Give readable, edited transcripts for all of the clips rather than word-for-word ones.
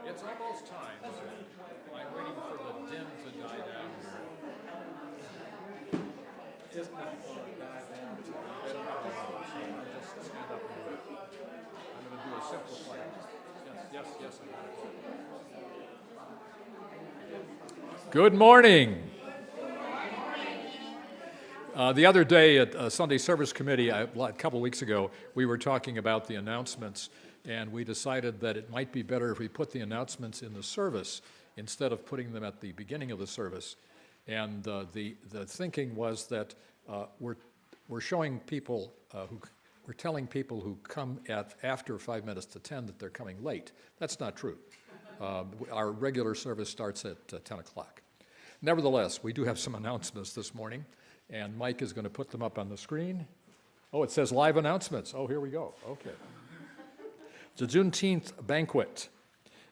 It's almost time. I'm waiting for the dim to die down here. Just die down. Just stand up and do it. I'm going to do a simplified. Yes. Good morning. The other day at Sunday Service Committee, a couple weeks ago, we were talking about the announcements, and we decided that it might be better if we put the announcements in the service instead of putting them at the beginning of the service. And the thinking was that we're showing people we're telling people who come at after 5 minutes to 10 that they're coming late. That's not true. Our regular service starts at 10 o'clock. Nevertheless, we do have some announcements this morning, and Mike is going to put them up on the screen. Oh, it says live announcements. Oh, here we go. Okay. The Juneteenth banquet.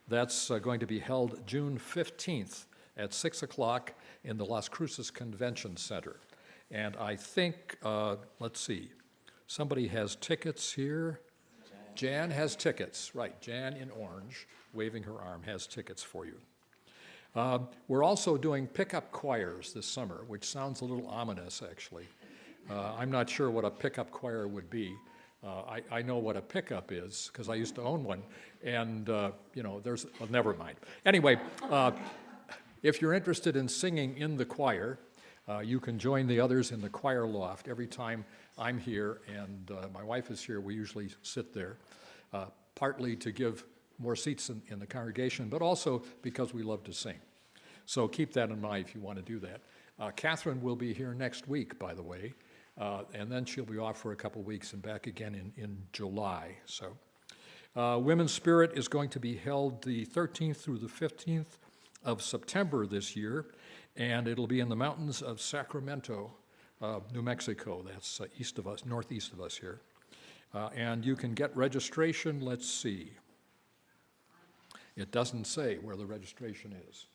That's going to be held June 15th at 6 o'clock in the Las Cruces Convention Center. And I think, let's see, somebody has tickets here. Jan has tickets, right. Jan in orange, waving her arm, has tickets for you. We're also doing pickup choirs this summer, which sounds a little ominous, actually. I'm not sure what a pickup choir would be. I know what a pickup is, because I used to own one, and, there's, well, never mind. Anyway, if you're interested in singing in the choir, you can join the others in the choir loft. Every time I'm here and my wife is here, we usually sit there, partly to give more seats in the congregation, but also because we love to sing. So keep that in mind if you want to do that. Catherine will be here next week, by the way, and then she'll be off for a couple weeks and back again in July. So Women's Spirit is going to be held the 13th through the 15th of September this year, and it'll be in the mountains of Sacramento, New Mexico. That's east of us, northeast of us here. And you can get registration, let's see. It doesn't say where the registration is.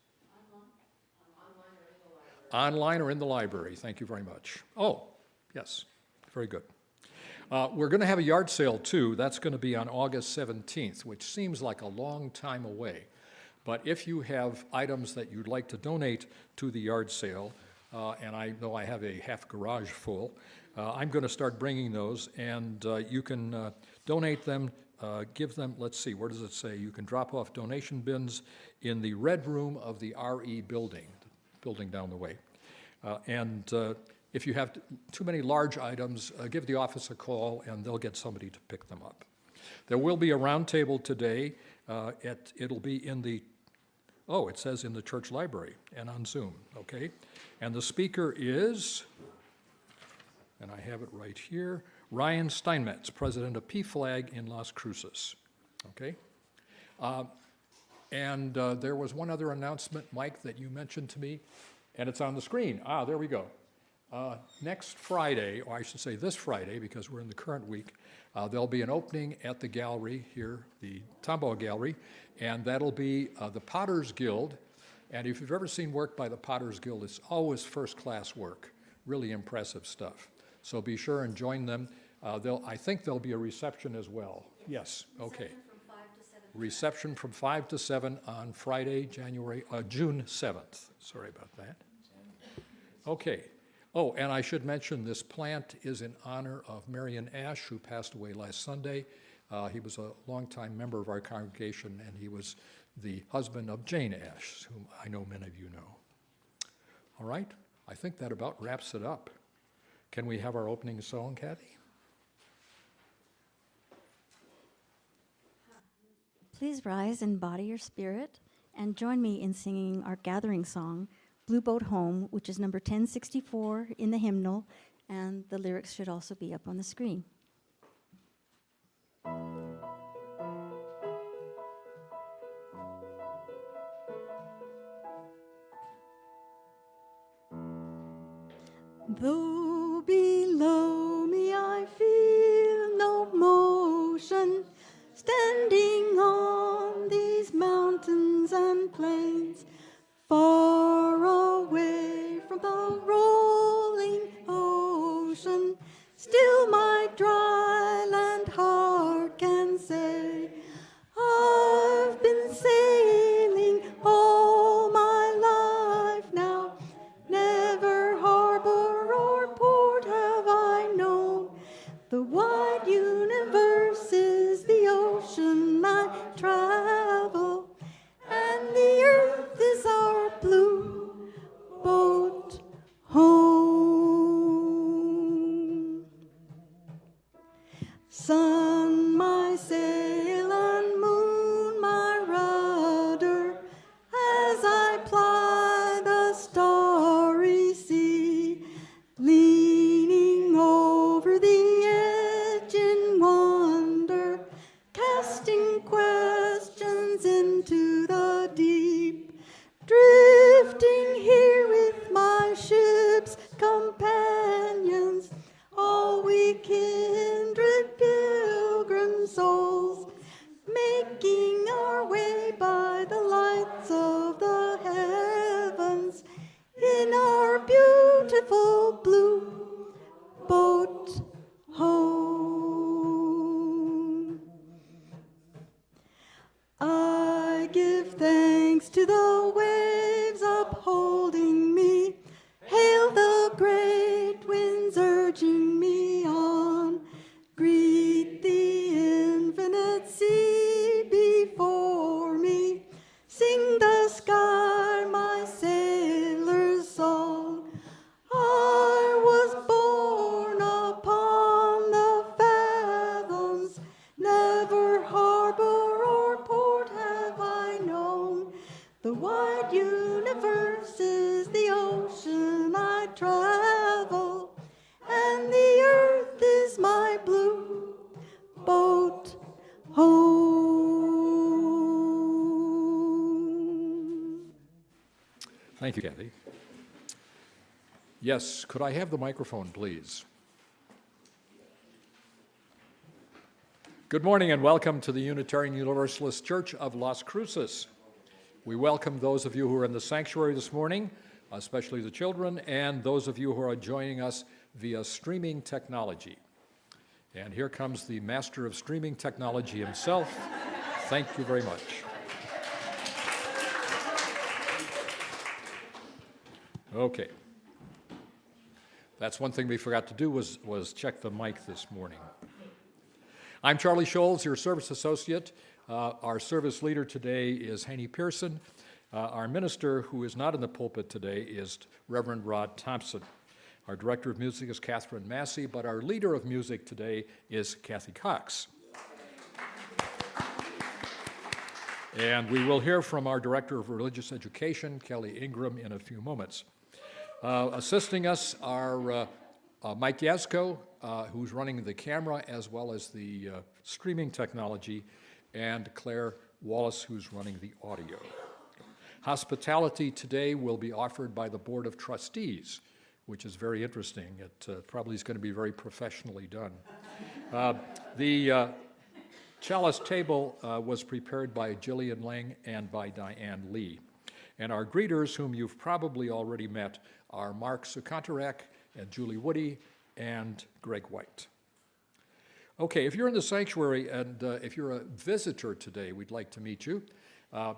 Online or in the library. Thank you very much. Oh, yes, very good. We're going to have a yard sale too. That's going to be on August 17th, which seems like a long time away. But if you have items that you'd like to donate to the yard sale, and I know I have a half garage full, I'm going to start bringing those, and you can donate them, give them, let's see, where does it say? You can drop off donation bins in the red room of the RE building down the way. And if you have too many large items, give the office a call, and they'll get somebody to pick them up. There will be a roundtable today. It'll be in the, it says in the church library and on Zoom, okay? And the speaker is, and I have it right here, Ryan Steinmetz, president of PFLAG in Las Cruces, okay? And there was one other announcement, Mike, that you mentioned to me, and it's on the screen. There we go. Next Friday, or I should say this Friday, because we're in the current week, there'll be an opening at the gallery here, the Tombaugh Gallery, and that'll be the Potters Guild. And if you've ever seen work by the Potters Guild, it's always first-class work, really impressive stuff. So be sure and join them. I think there'll be a reception as well. Yes, okay. Reception from 5 to 7 on Friday, June 7th. Sorry about that. Okay. Oh, and I should mention this plant is in honor of Marion Ash, who passed away last Sunday. He was a longtime member of our congregation, and he was the husband of Jane Ash, whom I know many of you know. All right, I think that about wraps it up. Can we have our opening song, Cathy? Please rise and body your spirit and join me in singing our gathering song, Blue Boat Home, which is number 1064 in the hymnal, and the lyrics should also be up on the screen. Though below me I feel no motion, standing on these mountains and plains, far away from the rolling ocean, Still my dry land heart can say, I've been sailing all my life now. Never harbor or port have I known. The wide universe is the ocean I travel, and the earth is our blue boat home. Sun, my sail, and moon, my rudder, as I ply the starry sea, leaning over the edge in wonder, casting questions into the deep, drifting here with my ship's companions, all we kindred pilgrim souls, making our way by the lights of the heavens in our beautiful blue boat home. I give thanks to the waves upholding me, hail the great winds urging me on, greet the infinite sea before me, sing the sky my sailor's song. I was born upon the fathoms, never harbor or port have I known. The wide universe is the ocean I travel, and the earth is my blue boat home. Thank you, Cathy. Yes, could I have the microphone, please? Good morning and welcome to the Unitarian Universalist Church of Las Cruces. We welcome those of you who are in the sanctuary this morning, especially the children, and those of you who are joining us via streaming technology. And here comes the master of streaming technology himself. Thank you very much. Okay. That's one thing we forgot to do was check the mic this morning. I'm Charlie Scholz, your service associate. Our service leader today is Haney Pearson. Our minister, who is not in the pulpit today, is Reverend Rod Thompson. Our director of music is Catherine Massey, but our leader of music today is Cathy Cox. And we will hear from our director of religious education, Kelly Ingram, in a few moments. Assisting us are Mike Yasko, who's running the camera as well as the streaming technology, and Claire Wallace, who's running the audio. Hospitality today will be offered by the Board of Trustees, which is very interesting. It probably is going to be very professionally done. The chalice table was prepared by Jillian Lang and by Diane Lee. And our greeters, whom you've probably already met, are Mark Sukontarak and Julie Woody and Greg White. Okay, if you're in the sanctuary and if you're a visitor today, we'd like to meet you. I'd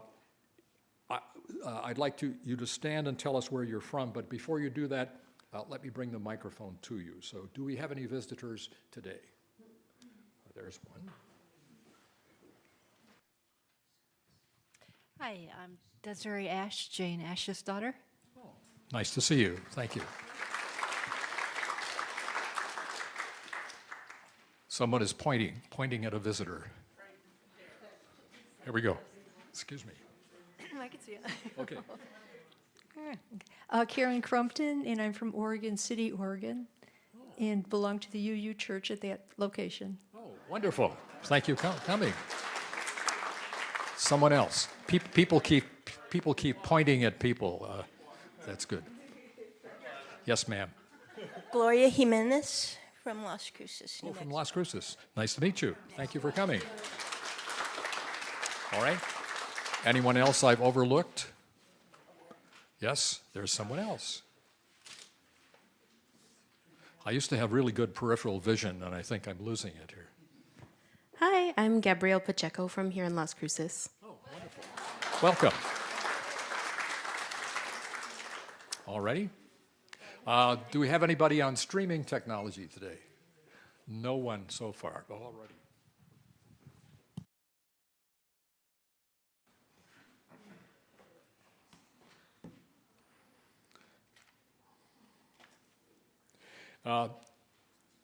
like you to stand and tell us where you're from, but before you do that, let me bring the microphone to you. So do we have any visitors today? There's one. Hi, I'm Desiree Ash, Jane Ash's daughter. Oh, nice to see you. Thank you. Someone is pointing at a visitor. Here we go. Excuse me. I can see it. Okay. Karen Crumpton, and I'm from Oregon City, Oregon, and belong to the UU Church at that location. Oh, wonderful. Thank you for coming. Someone else. People keep pointing at people. That's good. Yes, ma'am. Gloria Jimenez from Las Cruces, New Oh, from Mexico. Las Cruces. Nice to meet you. Thank you for coming. All right. Anyone else I've overlooked? Yes, there's someone else. I used to have really good peripheral vision, and I think I'm losing it here. Hi, I'm Gabrielle Pacheco from here in Las Cruces. Oh, wonderful. Welcome. All righty. Do we have anybody on streaming technology today? No one so far. All righty.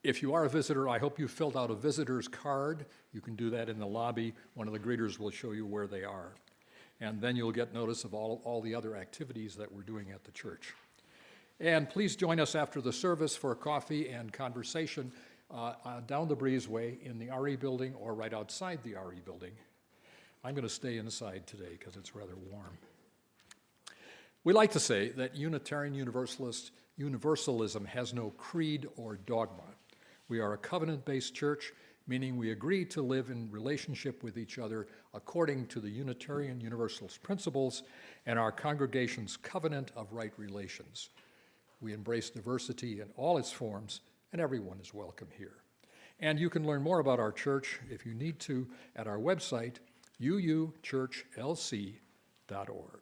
If you are a visitor, I hope you filled out a visitor's card. You can do that in the lobby. One of the greeters will show you where they are. And then you'll get notice of all the other activities that we're doing at the church. And please join us after the service for coffee and conversation down the breezeway in the RE building or right outside the RE building. I'm going to stay inside today because it's rather warm. We like to say that Unitarian Universalism has no creed or dogma. We are a covenant-based church, meaning we agree to live in relationship with each other according to the Unitarian Universalist principles and our congregation's covenant of right relations. We embrace diversity in all its forms, and everyone is welcome here. And you can learn more about our church, if you need to, at our website, uuchurchlc.org.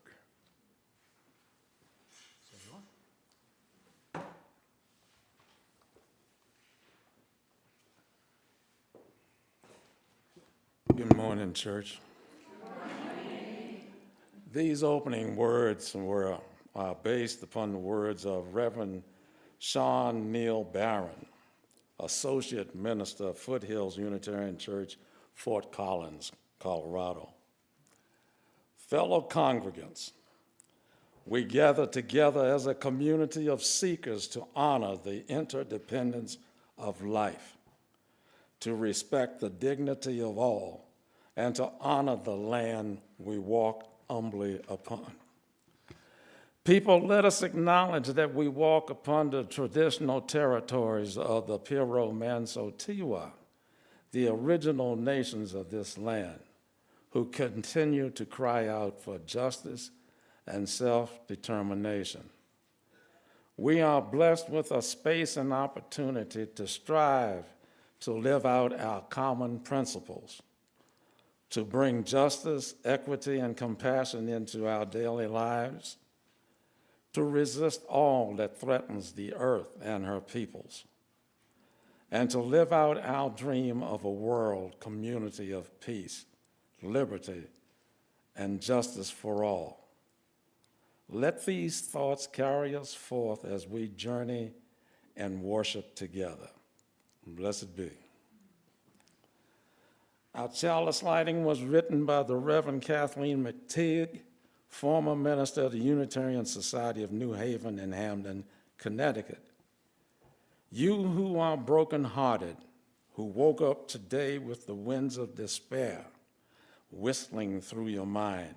Good morning, church. These opening words were based upon the words of Reverend Sean Neal Barron, Associate Minister of Foothills Unitarian Church, Fort Collins, Colorado. Fellow congregants, we gather together as a community of seekers to honor the interdependence of life, to respect the dignity of all, and to honor the land we walk humbly upon. People, let us acknowledge that we walk upon the traditional territories of the Piro-Manso-Tiwa, the original nations of this land, who continue to cry out for justice and self-determination. We are blessed with a space and opportunity to strive to live out our common principles, to bring justice, equity, and compassion into our daily lives, to resist all that threatens the earth and her peoples, and to live out our dream of a world community of peace, liberty, and justice for all. Let these thoughts carry us forth as we journey and worship together. Blessed be. Our chalice lighting was written by the Reverend Kathleen McTeague, former minister of the Unitarian Society of New Haven in Hamden, Connecticut. You who are brokenhearted, who woke up today with the winds of despair whistling through your mind,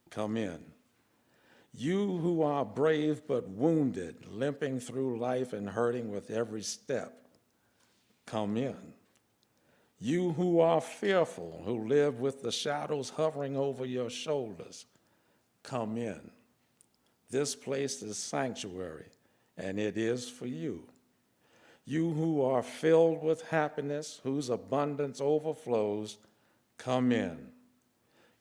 come in. You who are brave but wounded, limping through life and hurting with every step, come in. You who are fearful, who live with the shadows hovering over your shoulders, come in. This place is sanctuary, and it is for you. You who are filled with happiness, whose abundance overflows, come in.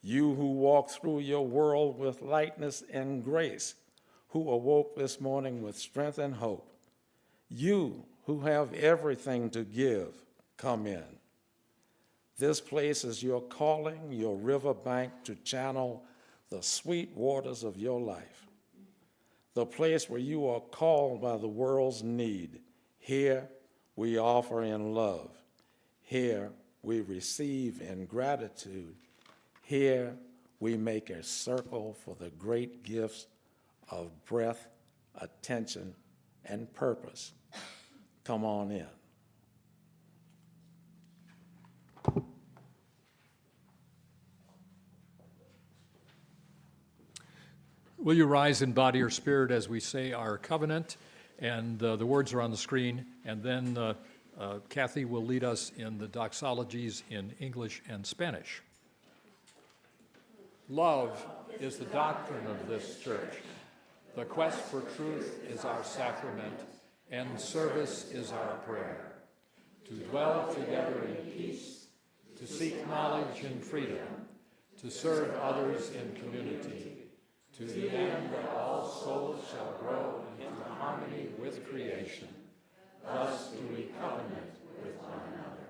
You who walk through your world with lightness and grace, who awoke this morning with strength and hope. You who have everything to give, come in. This place is your calling, your riverbank to channel the sweet waters of your life. The place where you are called by the world's need. Here we offer in love. Here we receive in gratitude. Here we make a circle for the great gifts of breath, attention, and purpose. Come on in. Will you rise in body or spirit as we say our covenant? And the words are on the screen. And then Cathy will lead us in the doxologies in English and Spanish. Love is the doctrine of this church. The quest for truth is our sacrament. and service is our prayer. To dwell together in peace, to seek knowledge and freedom, to serve others in community, to the end that all souls shall grow into harmony with creation. Thus do we covenant with one another.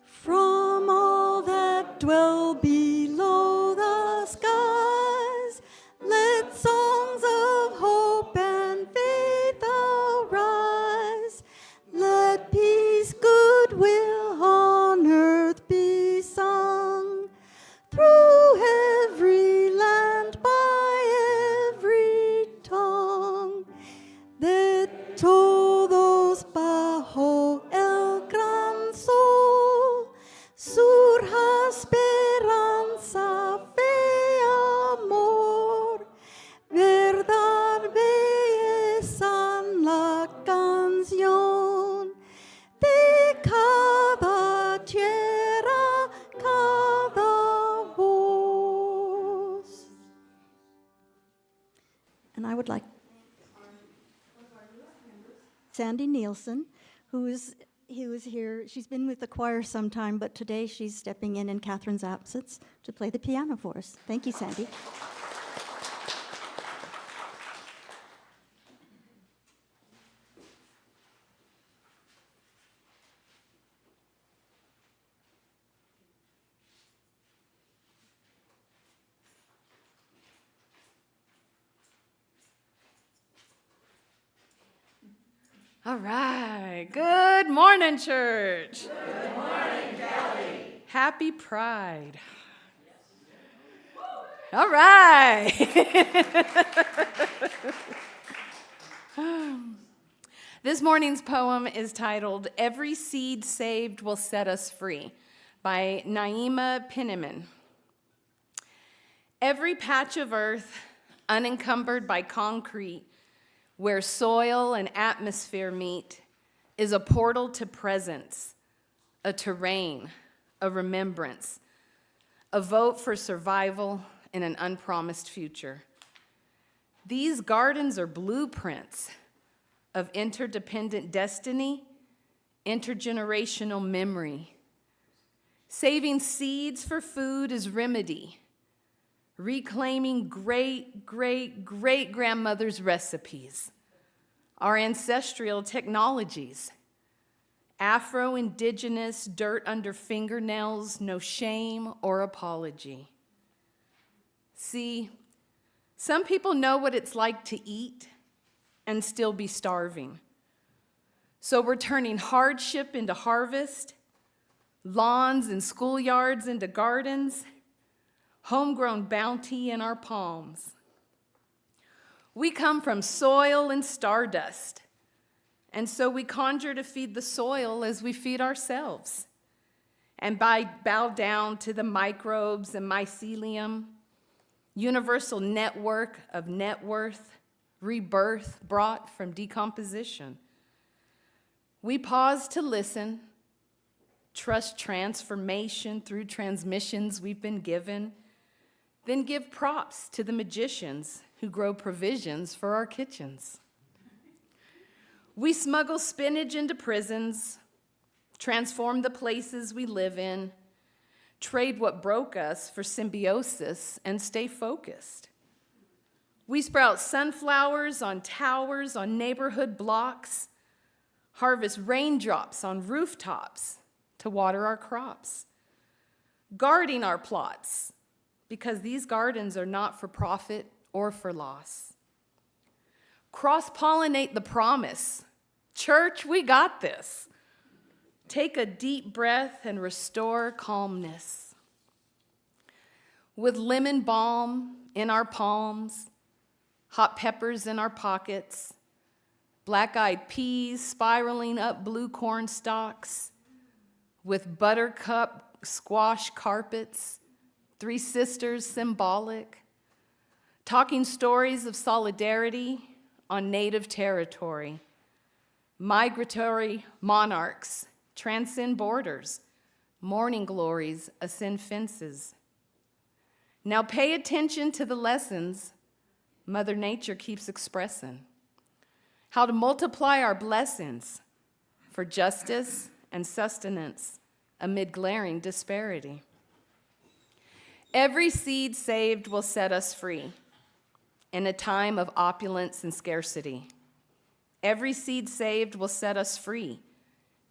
From all that dwell below the skies, let songs of hope and faith arise. Let peace, goodwill on earth be sung, through every land, by every tongue. De todos bajo el gran sol surja esperanza, fe, amor, verdad, belleza en la canción de cada tierra, cada voz. And I would like Sandy Nielsen, who is here. She's been with the choir some time, but today she's stepping in Catherine's absence to play the piano for us. Thank you, Sandy. All right. Good morning, church. Good morning, Kelly. Happy Pride. All right. This morning's poem is titled "Every Seed Saved Will Set Us Free" by Naima Penniman. Every patch of earth unencumbered by concrete, where soil and atmosphere meet, is a portal to presence, a terrain, a remembrance, a vote for survival in an unpromised future. These gardens are blueprints of interdependent destiny, intergenerational memory. Saving seeds for food is remedy. Reclaiming great-great-great-grandmother's recipes, our ancestral technologies, Afro-Indigenous dirt under fingernails, no shame or apology. See, some people know what it's like to eat and still be starving. So we're turning hardship into harvest, lawns and schoolyards into gardens, homegrown bounty in our palms. We come from soil and stardust, and so we conjure to feed the soil as we feed ourselves, and bow down to the microbes and mycelium, universal network of net worth, rebirth brought from decomposition. We pause to listen, trust transformation through transmissions we've been given, then give props to the magicians who grow provisions for our kitchens. We smuggle spinach into prisons, transform the places we live in, trade what broke us for symbiosis, and stay focused. We sprout sunflowers on towers, on neighborhood blocks, harvest raindrops on rooftops to water our crops, guarding our plots, because these gardens are not for profit or for loss. Cross-pollinate the promise. Church, we got this. Take a deep breath and restore calmness. With lemon balm in our palms, hot peppers in our pockets, black-eyed peas spiraling up blue corn stalks, with buttercup squash carpets, three sisters symbolic, talking stories of solidarity on native territory. Migratory monarchs transcend borders, morning glories ascend fences. Now pay attention to the lessons Mother Nature keeps expressing. How to multiply our blessings for justice and sustenance amid glaring disparity. Every seed saved will set us free in a time of opulence and scarcity. Every seed saved will set us free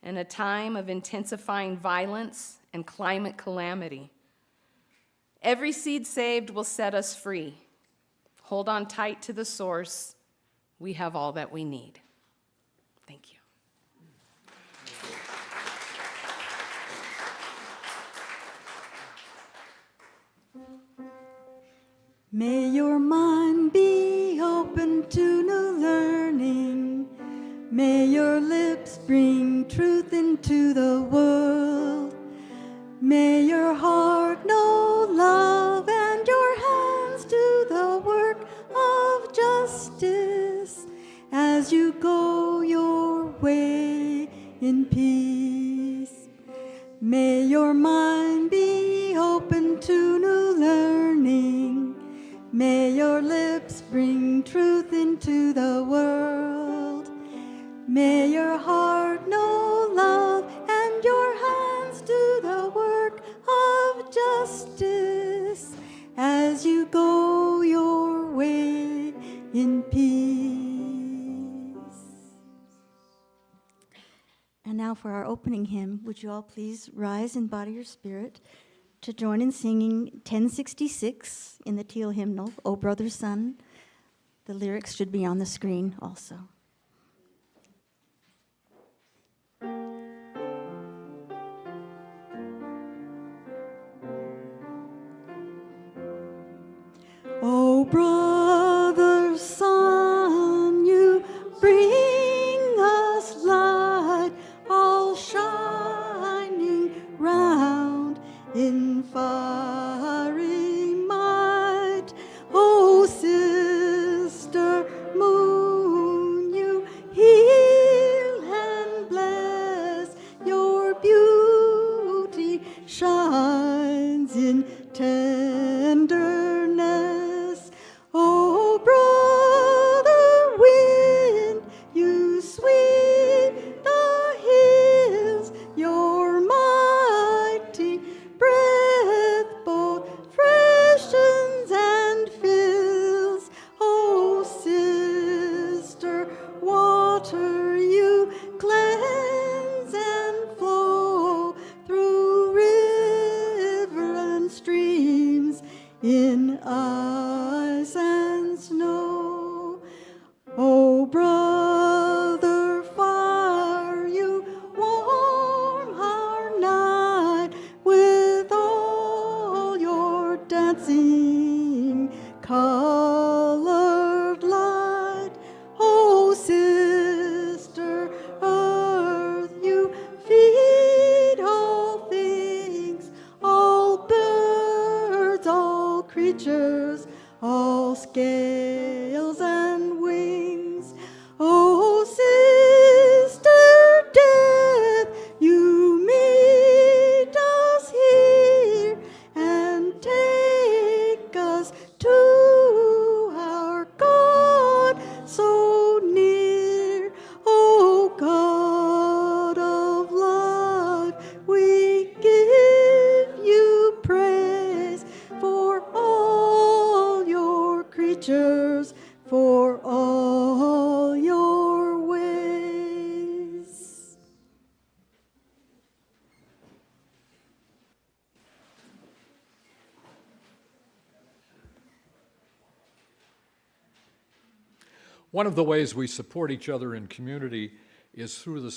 in a time of intensifying violence and climate calamity. Every seed saved will set us free. Hold on tight to the source. We have all that we need. Thank you. May your mind be open to new learning. May your lips bring truth into the world. May your heart know love and your hands do the work of justice as you go your way in peace. May your mind be open to new learning. May your lips bring truth into the world. May your heart know love and your hands do the work of justice as you go your way in peace. And now for our opening hymn, would you all please rise in body or spirit to join in singing 1066 in the teal hymnal, O Brother Sun. The lyrics should be on the screen also. O brother sun, you bring us light, all shining round in fiery might. O sister moon, you heal and bless, your beauty shines in tenderness. O brother wind, you sweep the hills, your mighty breath both freshens and fills. O sister water, you cleanse and flow through river and streams in ice and snow. O brother fire, you warm our night with all your dancing colored light. O sister earth, you feed all things, all birds, all creatures, all scales and wings. O sister death, you meet us here and take us to our God so near. O God of life, we give you praise for all your creatures, for all your ways. One of the ways we support each other in community is through the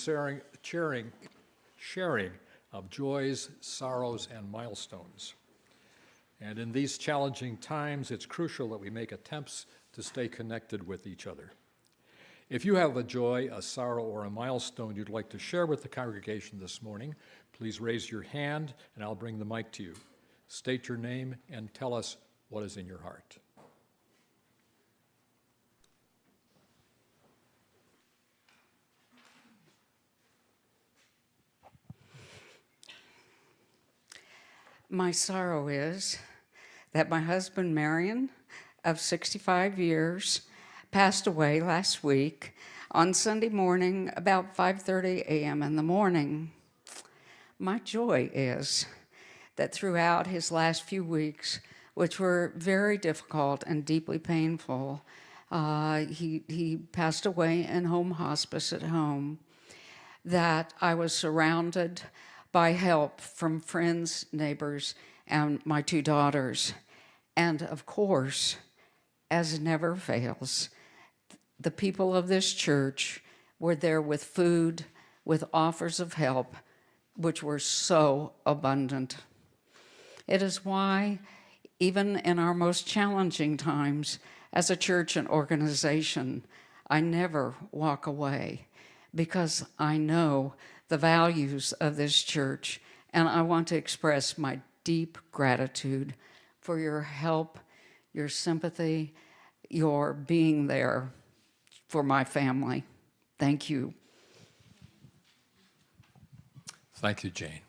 sharing of joys, sorrows, and milestones. And in these challenging times, it's crucial that we make attempts to stay connected with each other. If you have a joy, a sorrow, or a milestone you'd like to share with the congregation this morning, please raise your hand and I'll bring the mic to you. State your name and tell us what is in your heart. My sorrow is that my husband, Marion, of 65 years, passed away last week on Sunday morning about 5:30 a.m. in the morning. My joy is that throughout his last few weeks, which were very difficult and deeply painful, he passed away in home hospice at home, that I was surrounded by help from friends, neighbors, and my 2 daughters. And of course, as never fails, the people of this church were there with food, with offers of help, which were so abundant. It is why, even in our most challenging times, as a church and organization, I never walk away, because I know the values of this church, and I want to express my deep gratitude for your help, your sympathy, your being there for my family. Thank you. Thank you, Jane.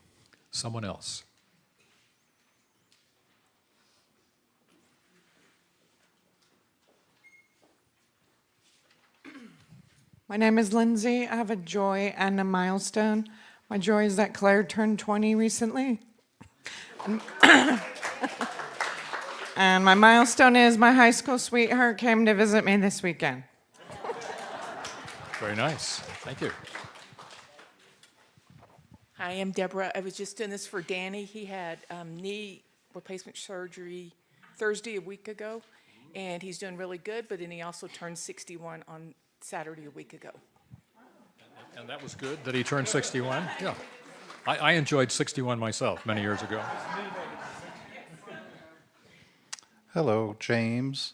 Someone else. My name is Lindsay. I have a joy and a milestone. My joy is that Claire turned 20 recently. And my milestone is my high school sweetheart came to visit me this weekend. Very nice. Thank you. Hi, I'm Deborah. I was just doing this for Danny. He had knee replacement surgery Thursday a week ago, and he's doing really good, but then he also turned 61 on Saturday a week ago. And that was good that he turned 61? Yeah. I enjoyed 61 myself many years ago. Hello, James.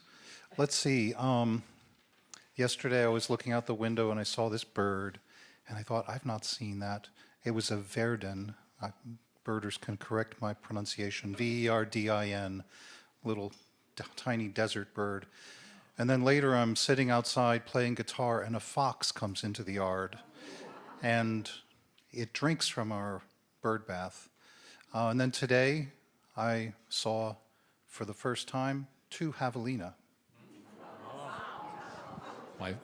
Let's see. Yesterday I was looking out the window and I saw this bird, and I thought, I've not seen that. It was a verdin. Birders can correct my pronunciation. Verdin, little tiny desert bird. And then later I'm sitting outside playing guitar, and a fox comes into the yard, and it drinks from our bird bath. And then today I saw, for the first time, 2 javelina.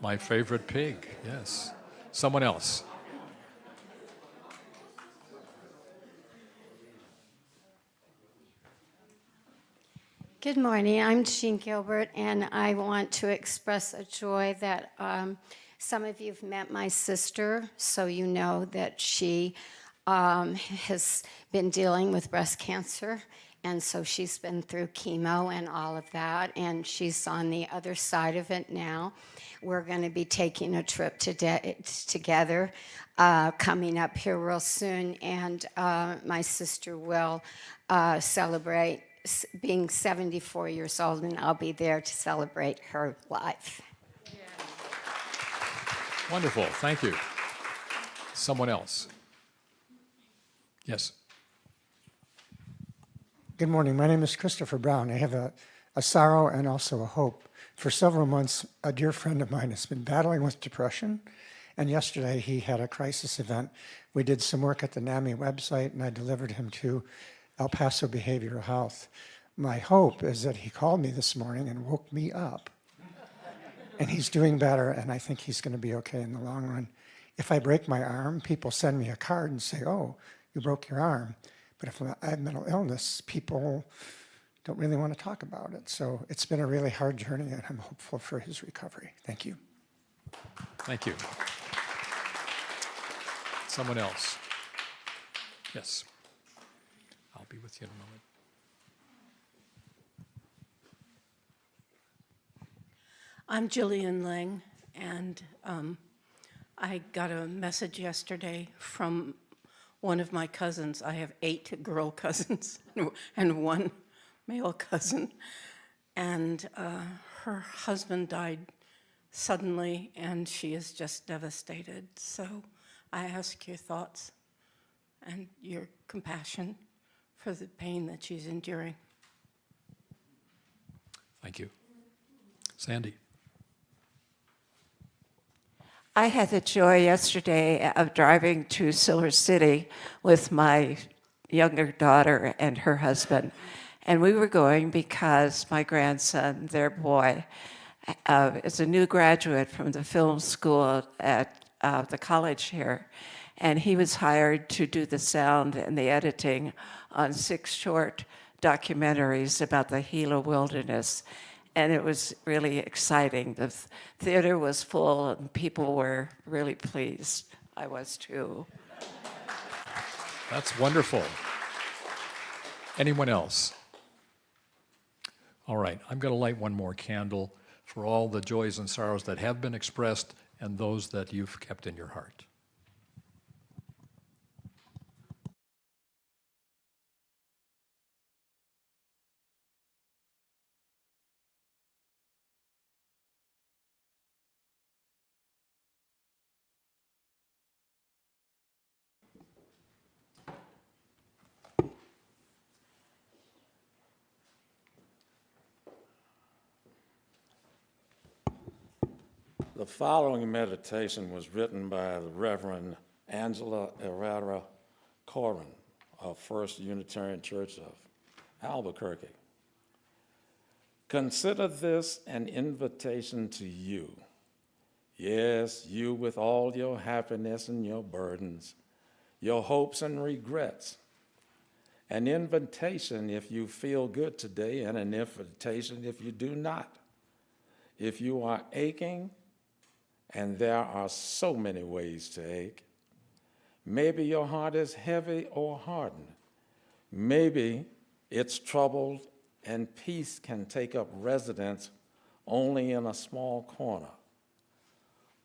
My favorite pig, yes. Someone else. Good morning. I'm Jean Gilbert, and I want to express a joy that some of you have met my sister, so you know that she has been dealing with breast cancer, and so she's been through chemo and all of that, and she's on the other side of it now. We're going to be taking a trip together coming up here real soon, and my sister will celebrate being 74 years old, and I'll be there to celebrate her life. Wonderful. Thank you. Someone else. Yes. Good morning. My name is Christopher Brown. I have a sorrow and also a hope. For several months, a dear friend of mine has been battling with depression, and yesterday he had a crisis event. We did some work at the NAMI website, and I delivered him to El Paso Behavioral Health. My hope is that he called me this morning and woke me up. And he's doing better, and I think he's going to be okay in the long run. If I break my arm, people send me a card and say, oh, you broke your arm. But if I have mental illness, people don't really want to talk about it. So it's been a really hard journey, and I'm hopeful for his recovery. Thank you. Thank you. Someone else. Yes. I'll be with you in a moment. I'm Jillian Lang, and I got a message yesterday from one of my cousins. I have 8 girl cousins and 1 male cousin, and her husband died suddenly, and she is just devastated. So I ask your thoughts and your compassion for the pain that she's enduring. Thank you. Sandy. I had the joy yesterday of driving to Silver City with my younger daughter and her husband. And we were going because my grandson, their boy, is a new graduate from the film school at the college here. And he was hired to do the sound and the editing on 6 short documentaries about the Gila wilderness. And it was really exciting. The theater was full and people were really pleased. I was too. That's wonderful. Anyone else? All right, I'm going to light one more candle for all the joys and sorrows that have been expressed and those that you've kept in your heart. The following meditation was written by the Reverend Angela Herrera Corin of First Unitarian Church of Albuquerque. Consider this an invitation to you. Yes, you with all your happiness and your burdens, your hopes and regrets. An invitation if you feel good today, and an invitation if you do not. If you are aching, and there are so many ways to ache. Maybe your heart is heavy or hardened. Maybe it's troubled and peace can take up residence only in a small corner,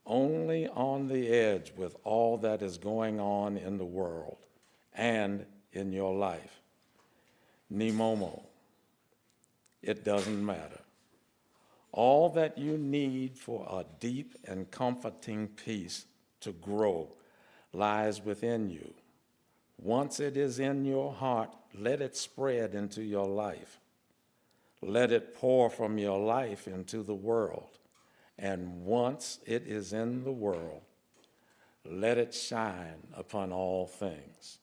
only on the edge with all that is going on in the world and in your life. Nimomo, it doesn't matter. All that you need for a deep and comforting peace to grow lies within you. Once it is in your heart, let it spread into your life. Let it pour from your life into the world. And once it is in the world, let it shine upon all things.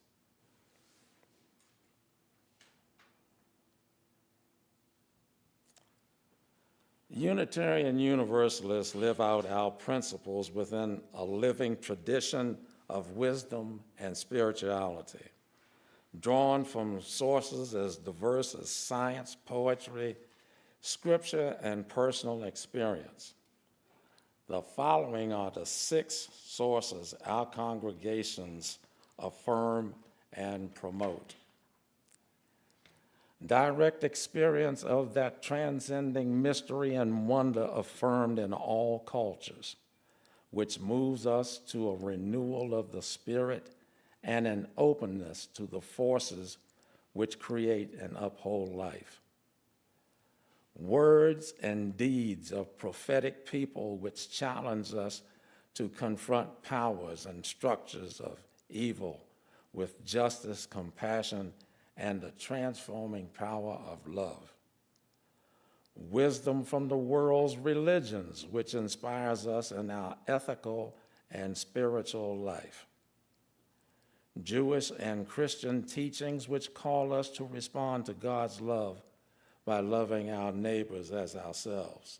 Unitarian Universalists live out our principles within a living tradition of wisdom and spirituality, drawn from sources as diverse as science, poetry, scripture, and personal experience. The following are the 6 sources our congregations affirm and promote. Direct experience of that transcending mystery and wonder affirmed in all cultures, which moves us to a renewal of the spirit and an openness to the forces which create and uphold life. Words and deeds of prophetic people which challenge us to confront powers and structures of evil with justice, compassion, and the transforming power of love. Wisdom from the world's religions, which inspires us in our ethical and spiritual life. Jewish and Christian teachings which call us to respond to God's love by loving our neighbors as ourselves.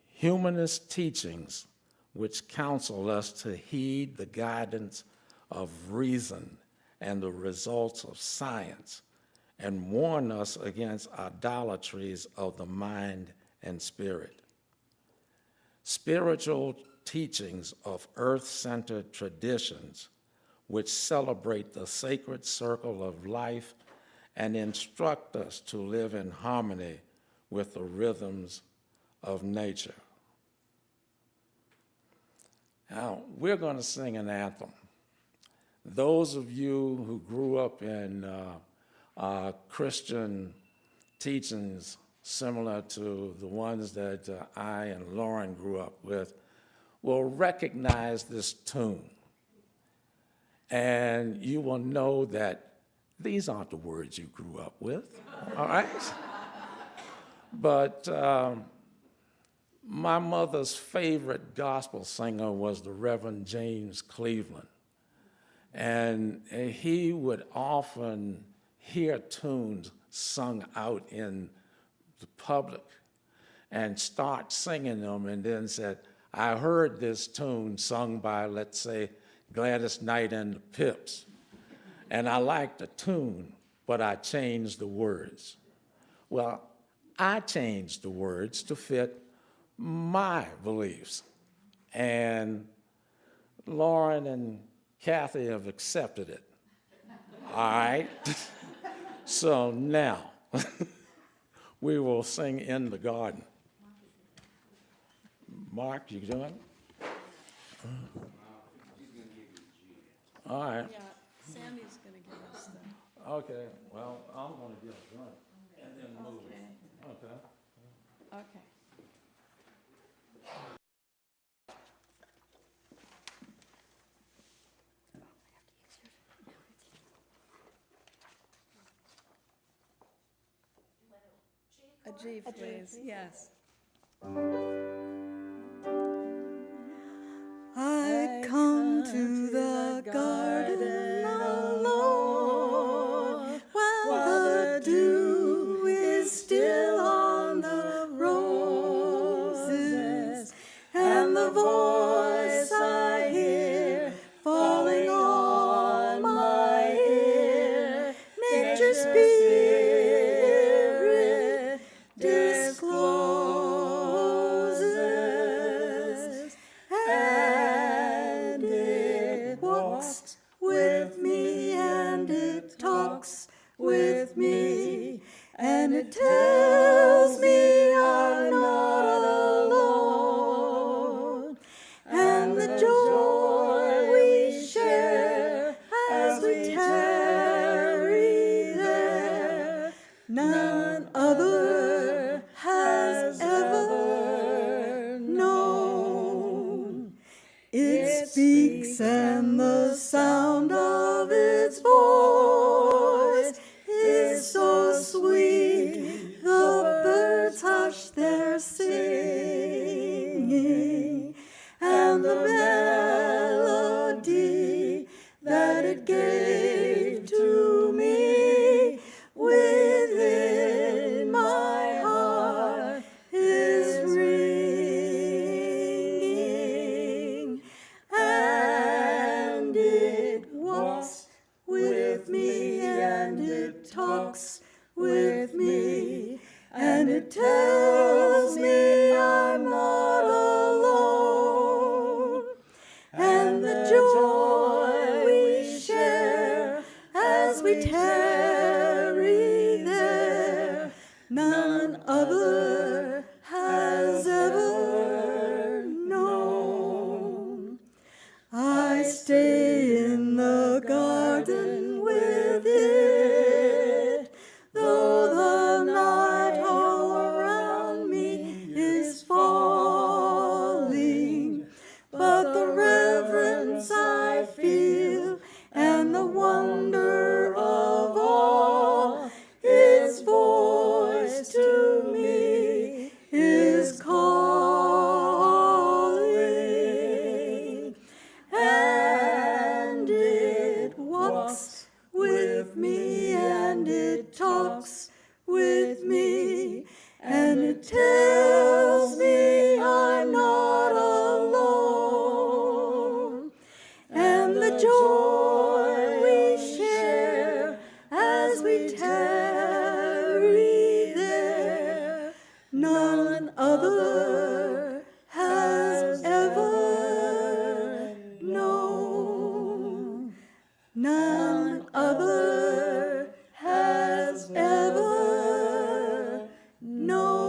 Humanist teachings which counsel us to heed the guidance of reason and the results of science, and warn us against idolatries of the mind and spirit. Spiritual teachings of earth-centered traditions which celebrate the sacred circle of life and instruct us to live in harmony with the rhythms of nature. Now, we're going to sing an anthem. Those of you who grew up in Christian teachings similar to the ones that I and Lauren grew up with will recognize this tune. And you will know that these aren't the words you grew up with, all right? But my mother's favorite gospel singer was the Reverend James Cleveland. And he would often hear tunes sung out in the public and start singing them and then said, I heard this tune sung by, let's say, Gladys Knight and the Pips, and I liked the tune, but I changed the words. Well, I changed the words to fit my beliefs, and Lauren and Cathy have accepted it. All right? So now, we will sing In the Garden. Mark, you doing it? All right. Yeah, Sandy's going to give us the. Okay, well, I'm going to get a gun and then move it. Okay. Okay. A G, please. Yes. I come to the garden alone while the dew is still on the roses, and the voice I hear falling on my ear, nature's spirit discloses, and it walks with me, and it talks with me, and it tells me I'm not alone, and the joy we share as we tarry there, none other has ever known. It speaks, and the sound of its voice is so sweet, the birds hush their singing, and the melody that it gave to me within my heart is ringing, and it walks with me, and it talks with me, and it tells me I'm not alone, and the joy we share as we tarry there, none other has ever known. I stay in the garden with it, though the night all around me is falling, but the reverence I feel and the wonder of all, its voice to me is calling, and it walks with me, and it talks with me, and it tells me I'm not alone, and the joy we share as we tarry there, none other has ever known, none other has ever known.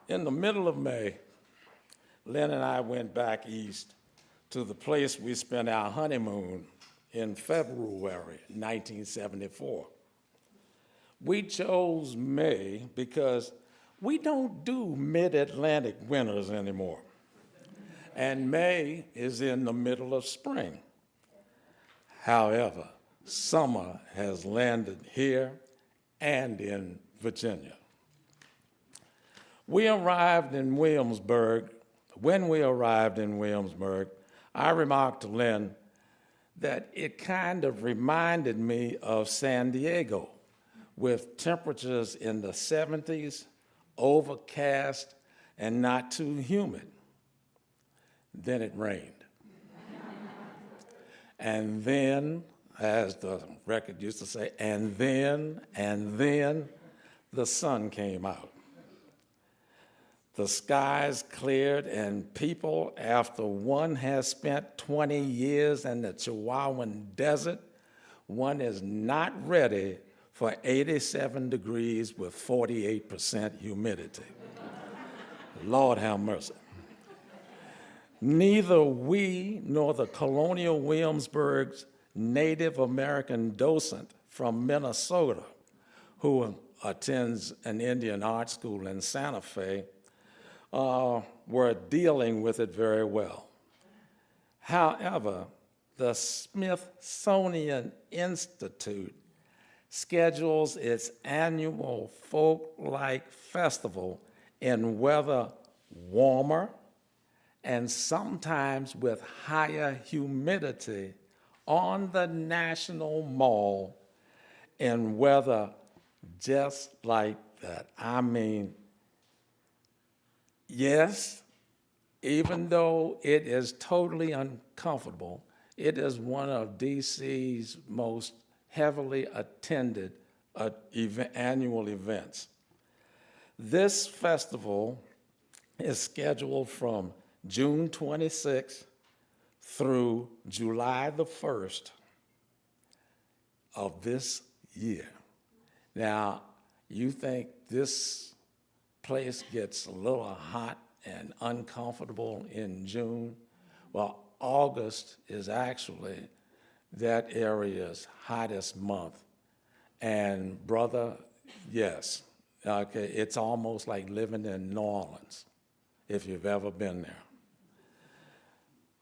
In the middle of May, Lynn and I went back east to the place we spent our honeymoon in February 1974. We chose May because We don't do mid-Atlantic winters anymore. And May is in the middle of spring. However, summer has landed here and in Virginia. We arrived in Williamsburg. When we arrived in Williamsburg, I remarked to Lynn that it kind of reminded me of San Diego, with temperatures in the 70s, overcast, and not too humid. Then it rained. And then, as the record used to say, and then the sun came out. The skies cleared, and people, after one has spent 20 years in the Chihuahuan desert, one is not ready for 87 degrees with 48% humidity. Lord have mercy. Neither we nor the Colonial Williamsburg's Native American docent from Minnesota, who attends an Indian art school in Santa Fe, were dealing with it very well. However, the Smithsonian Institute schedules its annual folk-like festival in weather warmer and sometimes with higher humidity on the National Mall in weather just like that. I mean, yes, even though it is totally uncomfortable, it is one of DC's most heavily attended annual events. This festival is scheduled from June 26th through July the 1st of this year. Now, you think this place gets a little hot and uncomfortable in June? Well, August is actually that area's hottest month. And brother, yes, okay, it's almost like living in New Orleans, if you've ever been there.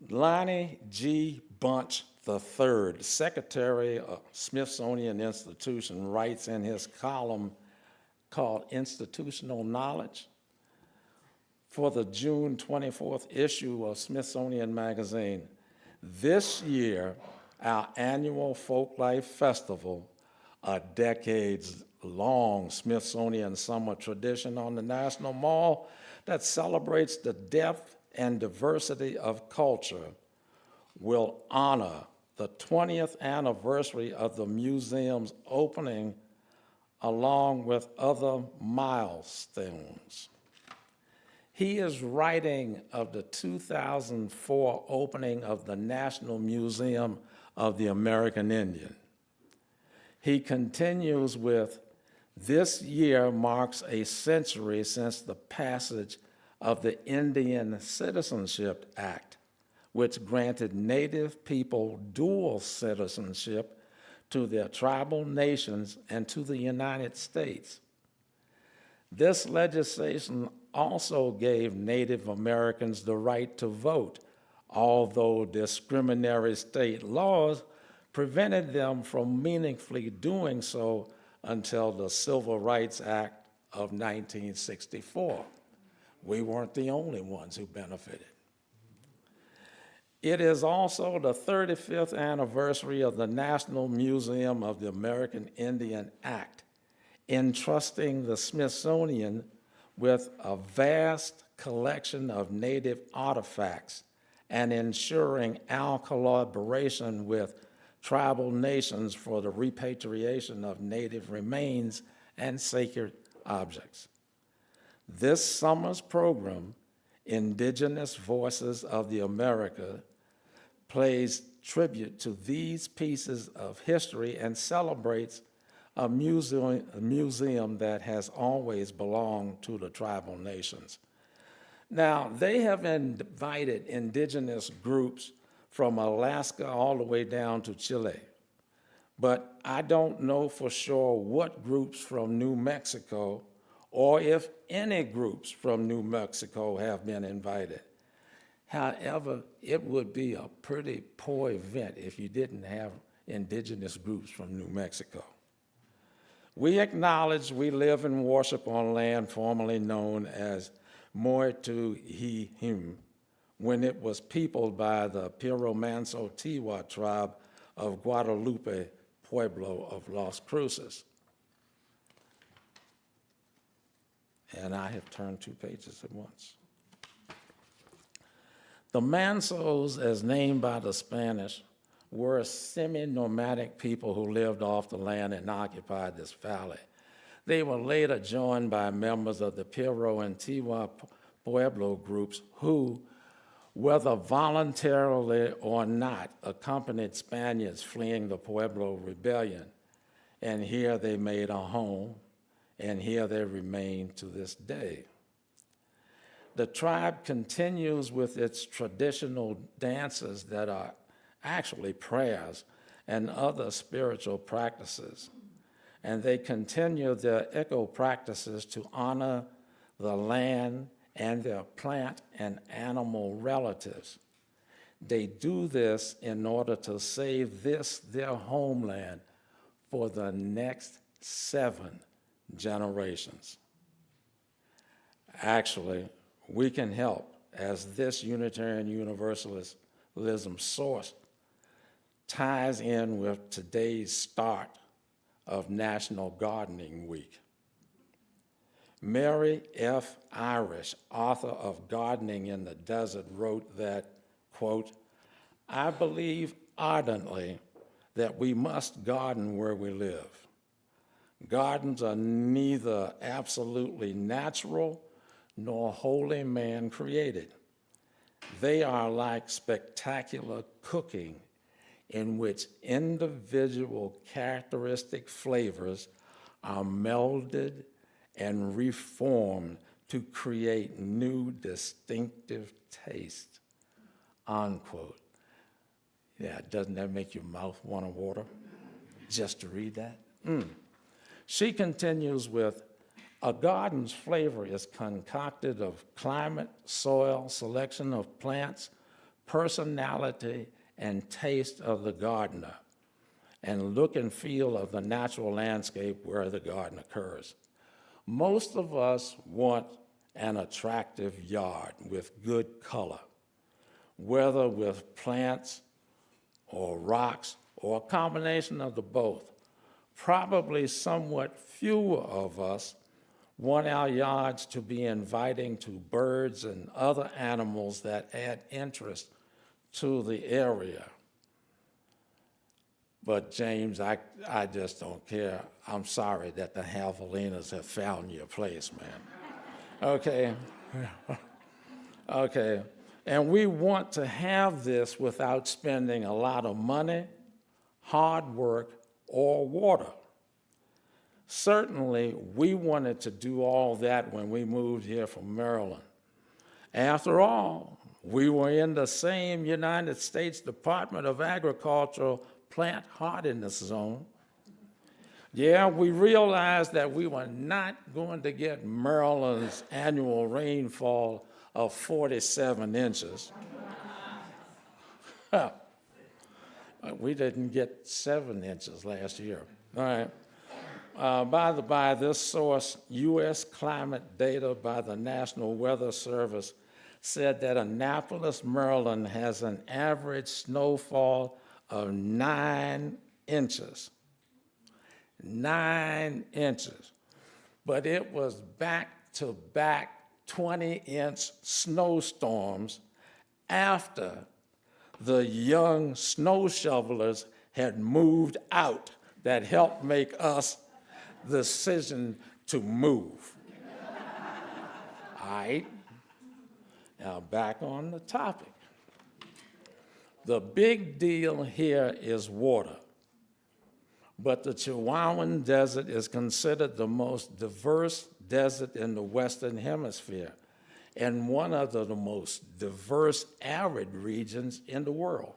Lonnie G. Bunch III, Secretary of Smithsonian Institution, writes in his column called Institutional Knowledge for the June 24th issue of Smithsonian Magazine. This year, our annual Folklife Festival, a decades-long Smithsonian summer tradition on the National Mall that celebrates the depth and diversity of culture, will honor the 20th anniversary of the museum's opening along with other milestones. He is writing of the 2004 opening of the National Museum of the American Indian. He continues with, this year marks a century since the passage of the Indian Citizenship Act, which granted Native people dual citizenship to their tribal nations and to the United States. This legislation also gave Native Americans the right to vote, although discriminatory state laws prevented them from meaningfully doing so until the Civil Rights Act of 1964. We weren't the only ones who benefited. It is also the 35th anniversary of the National Museum of the American Indian Act, entrusting the Smithsonian with a vast collection of Native artifacts and ensuring our collaboration with tribal nations for the repatriation of Native remains and sacred objects. This summer's program, Indigenous Voices of the America, pays tribute to these pieces of history and celebrates a museum that has always belonged to the tribal nations. Now, they have invited indigenous groups from Alaska all the way down to Chile, but I don't know for sure what groups from New Mexico or if any groups from New Mexico have been invited. However, it would be a pretty poor event if you didn't have indigenous groups from New Mexico. We acknowledge we live and worship on land formerly known as Moituhihim, when it was peopled by the Piromanso-Tiwa tribe of Guadalupe, Pueblo of Las Cruces. And I have turned 2 pages at once. The Mansos, as named by the Spanish, were semi-nomadic people who lived off the land and occupied this valley. They were later joined by members of the Piro and Tiwa Pueblo groups who, whether voluntarily or not, accompanied Spaniards fleeing the Pueblo Rebellion. And here they made a home, and here they remain to this day. The tribe continues with its traditional dances that are actually prayers and other spiritual practices. And they continue their eco practices to honor the land and their plant and animal relatives. They do this in order to save this, their homeland, for the next 7 generations. Actually, we can help, as this Unitarian Universalism source ties in with today's start of National Gardening Week. Mary F. Irish, author of Gardening in the Desert, wrote that, quote, "I believe ardently that we must garden where we live. Gardens are neither absolutely natural nor wholly man-created. They are like spectacular cooking in which individual characteristic flavors are melded and reformed to create new distinctive taste," unquote. Yeah, doesn't that make your mouth want to water just to read that? She continues with, "A garden's flavor is concocted of climate, soil, selection of plants, personality, and taste of the gardener, and look and feel of the natural landscape where the garden occurs. Most of us want an attractive yard with good color, whether with plants or rocks or a combination of the both. Probably somewhat fewer of us want our yards to be inviting to birds and other animals that add interest to the area. But James, I just don't care. I'm sorry that the javelinas have found your place, man." Okay. Okay. And we want to have this without spending a lot of money, hard work, or water. Certainly, we wanted to do all that when we moved here from Maryland. After all, we were in the same United States Department of Agricultural plant hardiness zone. Yeah, we realized that we were not going to get Maryland's annual rainfall of 47 inches. We didn't get 7 inches last year. All right. By the by, this source, U.S. climate data by the National Weather Service, said that Annapolis, Maryland has an average snowfall of 9 inches. 9 inches. But it was back-to-back 20-inch snowstorms after the young snow shovelers had moved out that helped make us the decision to move. All right. Now back on the topic. The big deal here is water. But the Chihuahuan Desert is considered the most diverse desert in the Western Hemisphere and one of the most diverse arid regions in the world.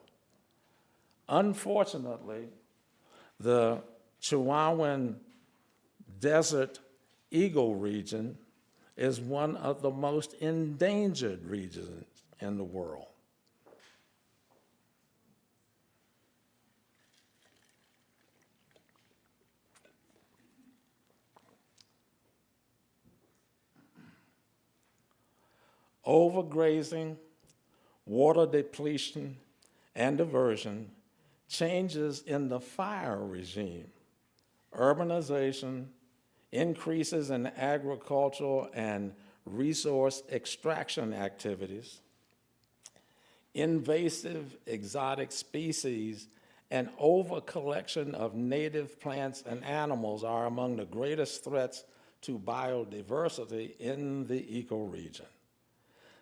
Unfortunately, the Chihuahuan Desert Eagle region is one of the most endangered regions in the world. Overgrazing, water depletion, and diversion, changes in the fire regime, urbanization, increases in agricultural and resource extraction activities, invasive exotic species, and overcollection of native plants and animals are among the greatest threats to biodiversity in the ecoregion.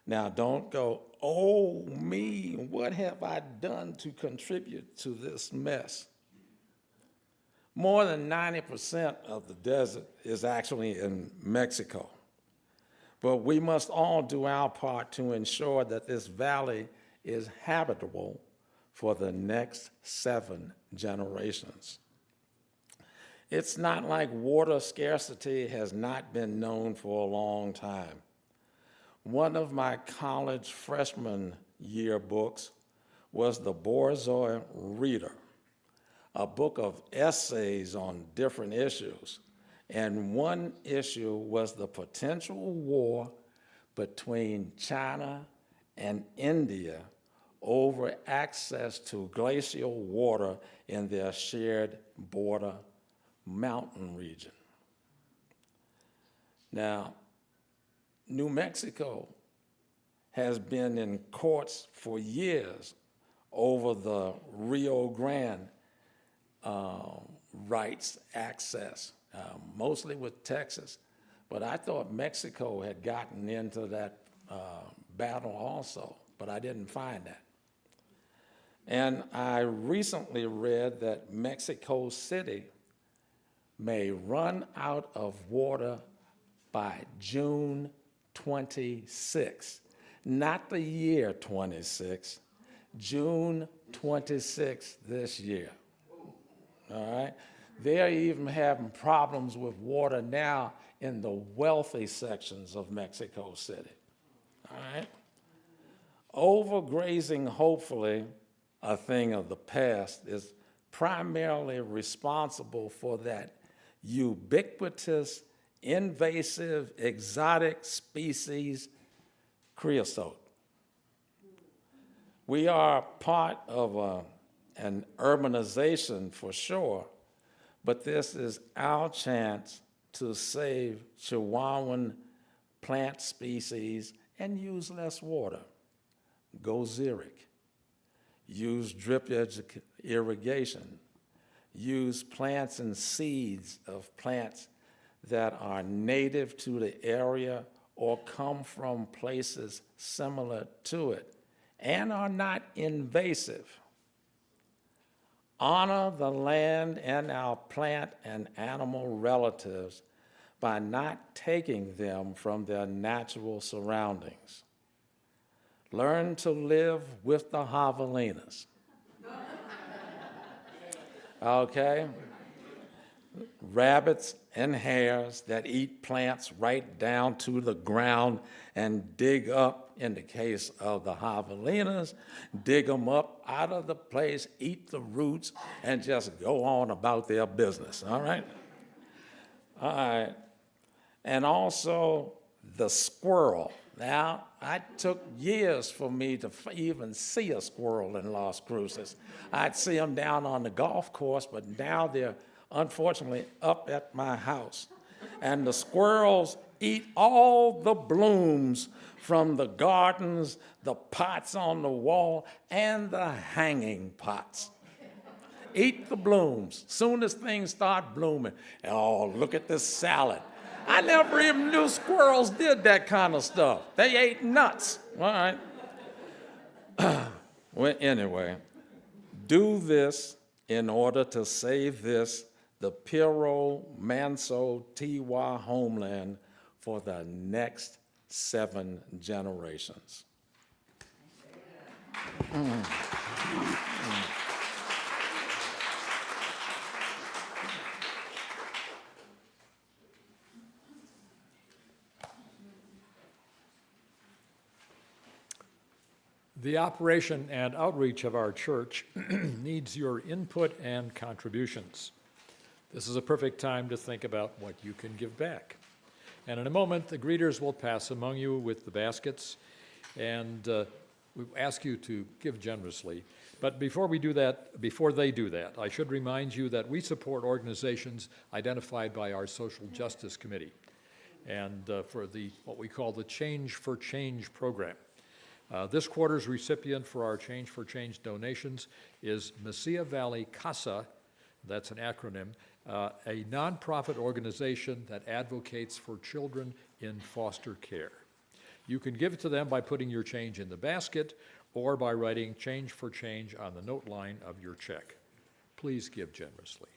Now, don't go, oh, me, what have I done to contribute to this mess? More than 90% of the desert is actually in Mexico. But we must all do our part to ensure that this valley is habitable for the next 7 generations. It's not like water scarcity has not been known for a long time. One of my college freshman year books was the Borzoi Reader, a book of essays on different issues. And one issue was the potential war between China and India over access to glacial water in their shared border mountain region. Now, New Mexico has been in courts for years over the Rio Grande rights access, mostly with Texas. But I thought Mexico had gotten into that battle also, but I didn't find that. And I recently read that Mexico City may run out of water by June 26, not the year 26, June 26 this year. All right? They're even having problems with water now in the wealthy sections of Mexico City. All right? Overgrazing, hopefully, a thing of the past, is primarily responsible for that ubiquitous, invasive, exotic species, creosote. We are part of an urbanization for sure, but this is our chance to save Chihuahuan plant species and use less water. Go xeric. Use drip irrigation. Use plants and seeds of plants that are native to the area or come from places similar to it and are not invasive. Honor the land and our plant and animal relatives by not taking them from their natural surroundings. Learn to live with the javelinas. Okay? Rabbits and hares that eat plants right down to the ground and dig up, in the case of the javelinas, dig them up out of the place, eat the roots, and just go on about their business, all right? All right. And also the squirrel. Now, it took years for me to even see a squirrel in Las Cruces. I'd see them down on the golf course, but now they're unfortunately up at my house. And the squirrels eat all the blooms from the gardens, the pots on the wall, and the hanging pots. Eat the blooms. Soon as things start blooming, oh, look at this salad. I never even knew squirrels did that kind of stuff. They ate nuts. All right. Well, anyway, do this in order to save this, the Piro Manso Tiwa homeland, for the next 7 generations. The operation and outreach of our church needs your input and contributions. This is a perfect time to think about what you can give back. And in a moment, the greeters will pass among you with the baskets, and we ask you to give generously. But before they do that, I should remind you that we support organizations identified by our Social Justice Committee, and for what we call the Change for Change program. This quarter's recipient for our Change for Change donations is Mesilla Valley CASA, that's an acronym, a nonprofit organization that advocates for children in foster care. You can give to them by putting your change in the basket or by writing Change for Change on the note line of your check. Please give generously.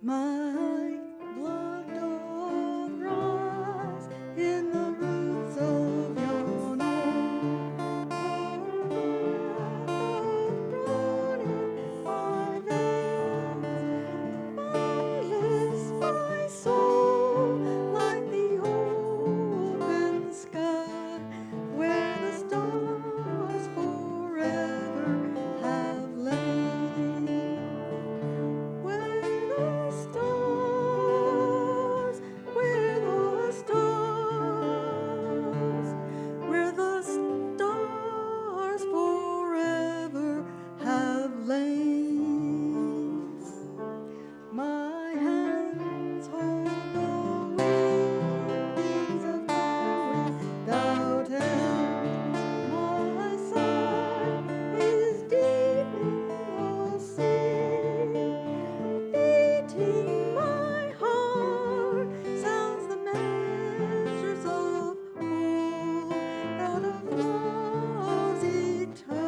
My blood doth rise in the roots of yon oak, for wrath doth burn in my veins. Boundless my soul, like the open sky, where the stars forever have lain. Where the stars, where the stars, where the stars forever have lain. My hands hold the wings of dawn without end. My sigh is deep in the sea. Beating my heart sounds the measures of woe, out of love's eternity.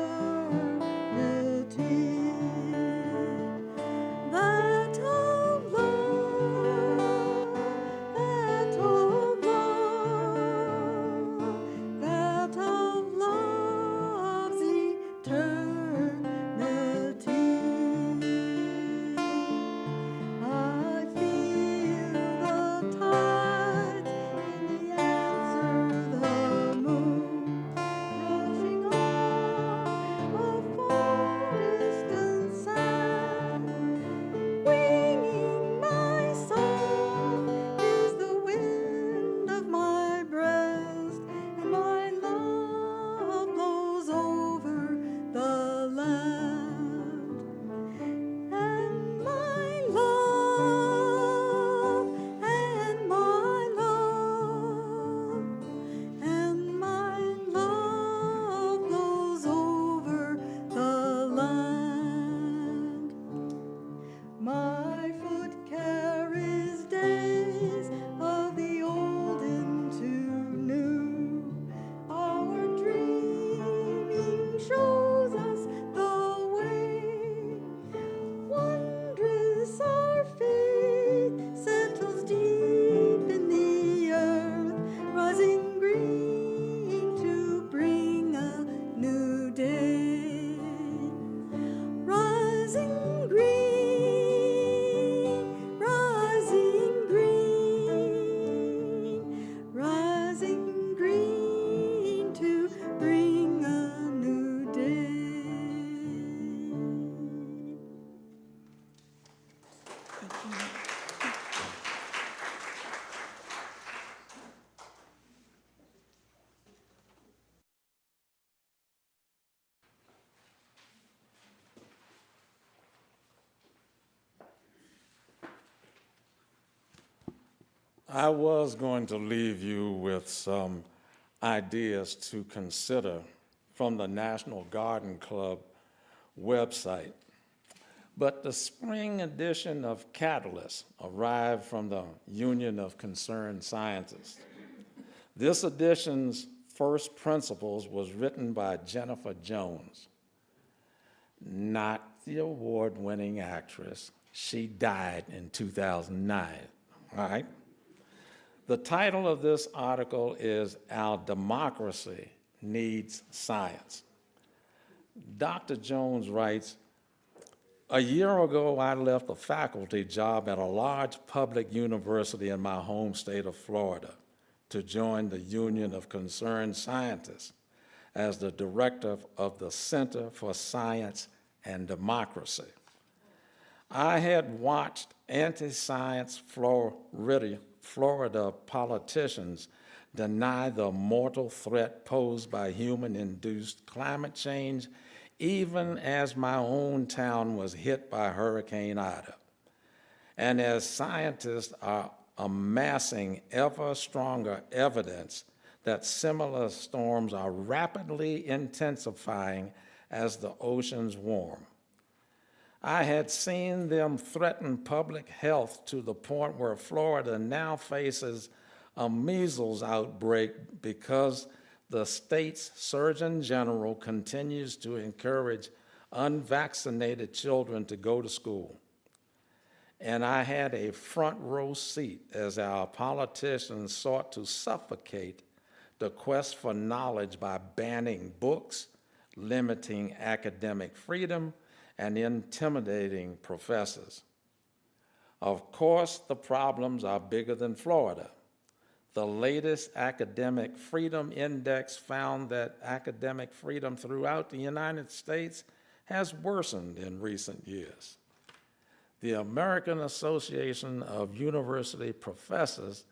That of love, that of love, that of love's eternity. I feel the tides in the answer the moon, rushing on a far distant sand. Winging my song is the wind of my breast, and my love blows over the land. And my love, and my love, and my love blows over the land. My foot carries days of the old into new. Our dreaming shows us the way. Wondrous our faith settles deep in the earth, rising green to bring a new day. Rising green, rising green, rising green to bring a new day. I was going to leave you with some ideas to consider from the National Garden Club website, But the spring edition of Catalyst arrived from the Union of Concerned Scientists. This edition's first principles was written by Jennifer Jones, not the award-winning actress. She died in 2009, all right? The title of this article is Our Democracy Needs Science. Dr. Jones writes, a year ago, I left a faculty job at a large public university in my home state of Florida to join the Union of Concerned Scientists as the director of the Center for Science and Democracy. I had watched anti-science Florida politicians deny the mortal threat posed by human-induced climate change, even as my own town was hit by Hurricane Ida. And as scientists are amassing ever stronger evidence that similar storms are rapidly intensifying as the oceans warm. I had seen them threaten public health to the point where Florida now faces a measles outbreak because the state's Surgeon General continues to encourage unvaccinated children to go to school. And I had a front row seat as our politicians sought to suffocate the quest for knowledge by banning books, limiting academic freedom, and intimidating professors. Of course, the problems are bigger than Florida. The latest Academic Freedom Index found that academic freedom throughout the United States has worsened in recent years. The American Association of University Professors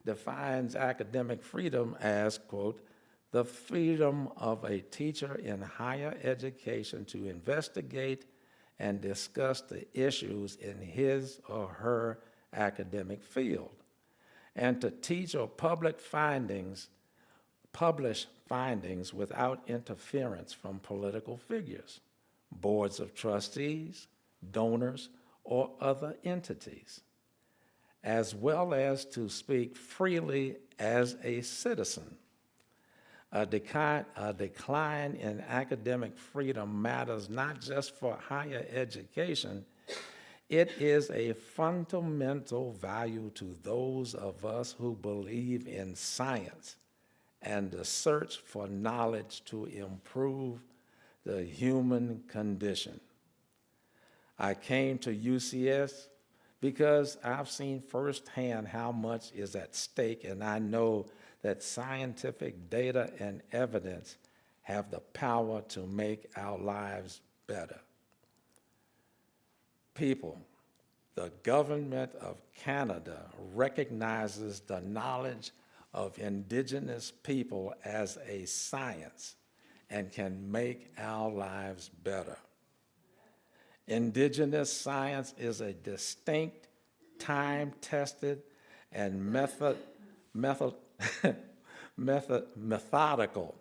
defines academic freedom as, quote, the freedom of a teacher in higher education to investigate and discuss the issues in his or her academic field, and to teach or publish findings without interference from political figures, boards of trustees, donors, or other entities, as well as to speak freely as a citizen. A decline in academic freedom matters not just for higher education, it is a fundamental value to those of us who believe in science and the search for knowledge to improve the human condition. I came to UCS because I've seen firsthand how much is at stake, and I know that scientific data and evidence have the power to make our lives better. People, the government of Canada recognizes the knowledge of Indigenous people as a science and can make our lives better. Indigenous science is a distinct, time-tested, and methodical.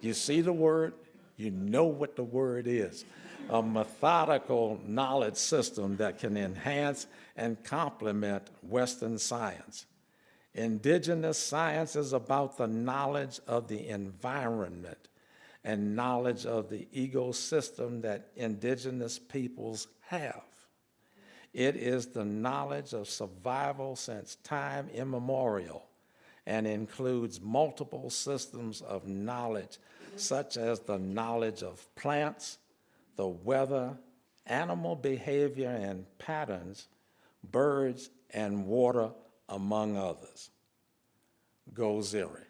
You see the word, you know what the word is. A methodical knowledge system that can enhance and complement Western science. Indigenous science is about the knowledge of the environment and knowledge of the ecosystem that Indigenous peoples have. It is the knowledge of survival since time immemorial and includes multiple systems of knowledge, such as the knowledge of plants, the weather, animal behavior and patterns, birds, and water, among others. Go Zurich.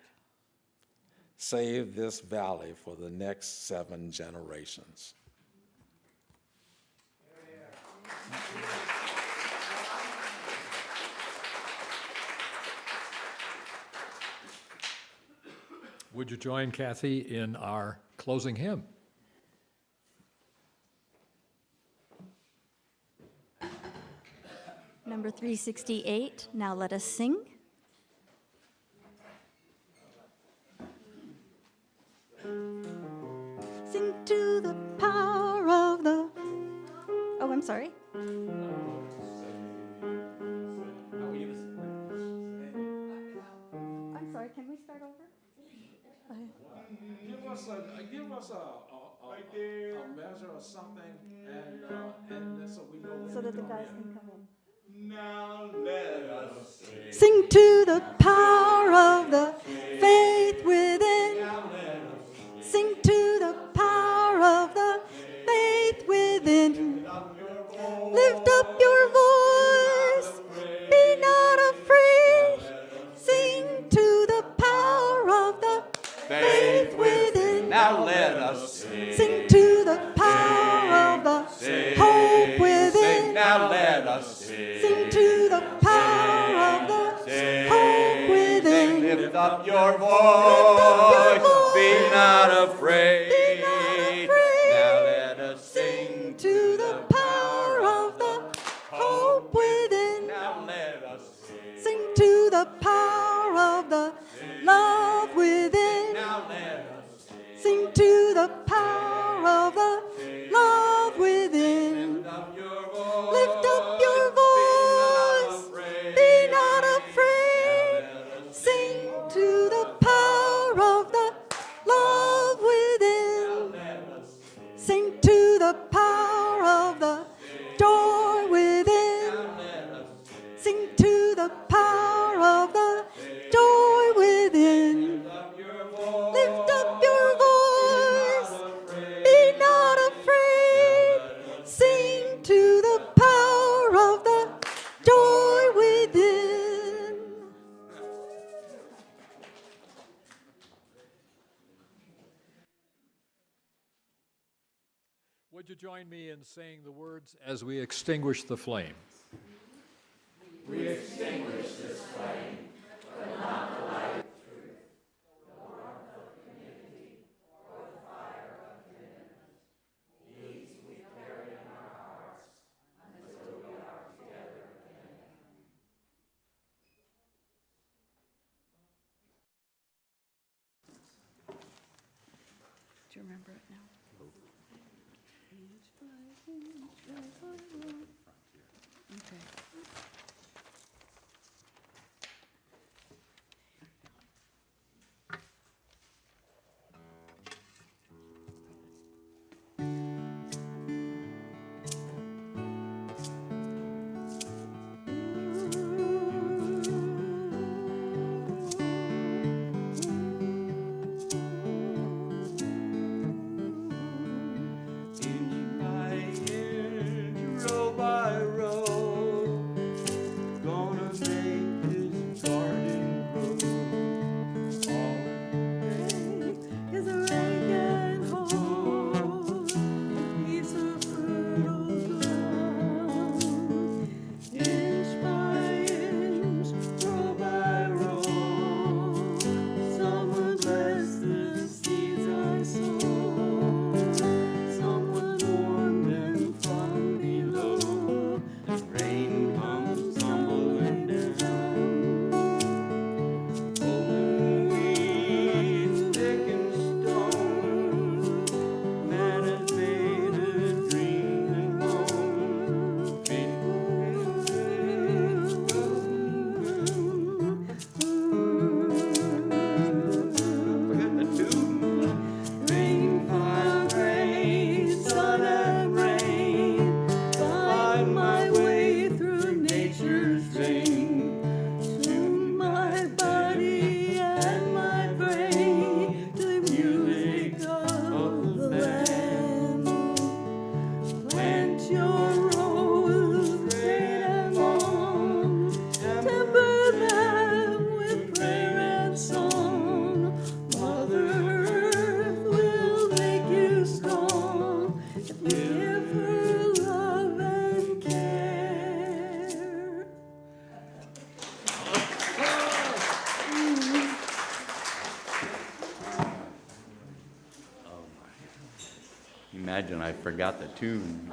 Save this valley for the next 7 generations. Would you join Cathy in our closing hymn? Number 368, Now Let Us Sing. Sing to the power of the I'm sorry. I'm sorry, can we start over? Give us a measure or something, and so we know when So to that the come guys in. can come in. Now let us Sing to the power of the faith within. Sing to the power of the faith within. Lift up your voice. Be not afraid. Sing to the power of the faith within. Now let us sing. Sing to the power of the hope within. Now let us sing. Sing to the power of the hope within. Lift up your voice. Be not afraid. Now let us sing to the power of the hope within. Now let us sing. Sing to the power of the love within. Now let us sing. Sing to the power of the love within. Lift up your voice. Lift up your voice. Be not afraid. Sing to the power of the love within. Sing to the power of the door within. Sing to the power of the door within. Lift up your voice. Be not afraid. Sing to the power of the door within. Would you join me in saying the words as we extinguish the flame? We extinguish this flame, but not the light of truth, the warmth of community, or the fire of commitment. These we carry in our hearts until we are together again. Do you remember it now? Okay. Inch by inch, row by row, gonna make this garden grow. All Is a rake and hoe, a piece of fertile ground. Inch by inch, row by row, someone bless the seeds I sow. Someone warm them from below. The rain comes tumbling down. Pulling weeds, thick and stone. Man has made a dream and gone. Forget the tune. Rain, fire, rain, sun and rain. Find my way through nature's vein. Tune my body and my brain to the music of the land. Plant your roses great and long. Temper them with prayer and song. Mother Earth will make you strong if you give her love and care. Imagine I forgot the tune.